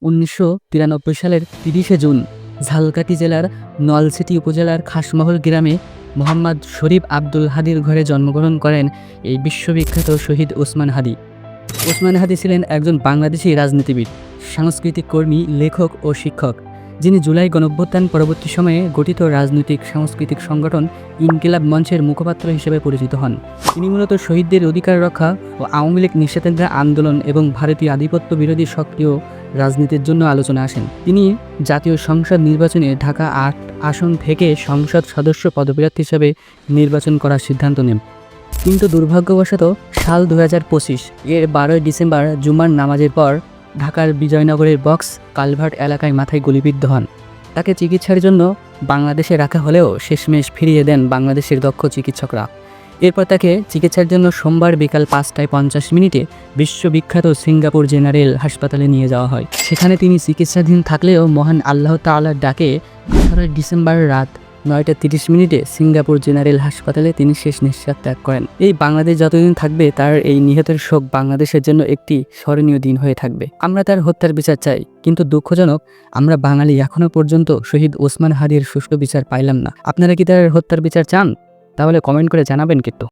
1993 সালের 30শে জুন ঝালকাঠি জেলার নলছিটি উপজেলার খাসমহল গ্রামে মোহাম্মদ শরীফ আব্দুল হাদীর ঘরে জন্মগ্রহণ করেন এই বিশ্ববিখ্যাত শহীদ ওসমান হাদী। ওসমান হাদী ছিলেন একজন বাংলাদেশি রাজনীতিবিদ, সাংস্কৃতিক কর্মী, লেখক ও শিক্ষক, যিনি জুলাই গণঅভ্যুত্থান পরবর্তী সময়ে গঠিত রাজনৈতিক সাংস্কৃতিক সংগঠন ইনকিলাব মঞ্চের মুখপাত্র হিসেবে পরিচিত হন। তিনি মূলত শহীদদের অধিকার রক্ষা ও আওয়ামী লীগ নিষেধাজ্ঞা আন্দোলন এবং ভারতীয় আধিপত্য বিরোধী সক্রিয় রাজনীতির জন্য আলোচনা আসেন। তিনি জাতীয় সংসদ নির্বাচনে ঢাকা ৮ আসন থেকে সংসদ সদস্য পদপ্রার্থী হিসেবে নির্বাচন করার সিদ্ধান্ত নেন। কিন্তু দুর্ভাগ্যবশত সাল 2025 এর 12 ডিসেম্বর জুমার নামাজের পর ঢাকার বিজয়নগরের বক্স কালভার্ট এলাকায় মাথায় গুলিবিদ্ধ হন। তাকে চিকিৎসার জন্য বাংলাদেশে রাখা হলেও শেষমেশ ফিরিয়ে দেন বাংলাদেশের দক্ষ চিকিৎসকরা। এরপর তাকে চিকিৎসার জন্য সোমবার বিকাল 5:50 বিশ্ববিখ্যাত সিঙ্গাপুর জেনারেল হাসপাতালে নিয়ে যাওয়া হয়। সেখানে তিনি চিকিৎসাধীন থাকলেও মহান আল্লাহ তাআলার ডাকে 18 ডিসেম্বর রাত 9:30 সিঙ্গাপুর জেনারেল হাসপাতালে তিনি শেষ নিঃশ্বাস ত্যাগ করেন। এই বাংলাদেশ যতদিন থাকবে তার এই নিহতের শোক বাংলাদেশের জন্য একটি স্মরণীয় দিন হয়ে থাকবে। আমরা তার হত্যার বিচার চাই, কিন্তু দুঃখজনক আমরা বাঙালি এখনো পর্যন্ত শহীদ ওসমান হাদীর সুষ্ঠু বিচার পাইলাম না। আপনারা কি তার হত্যার বিচার চান? তাহলে কমেন্ট করে জানাবেন কিন্তু।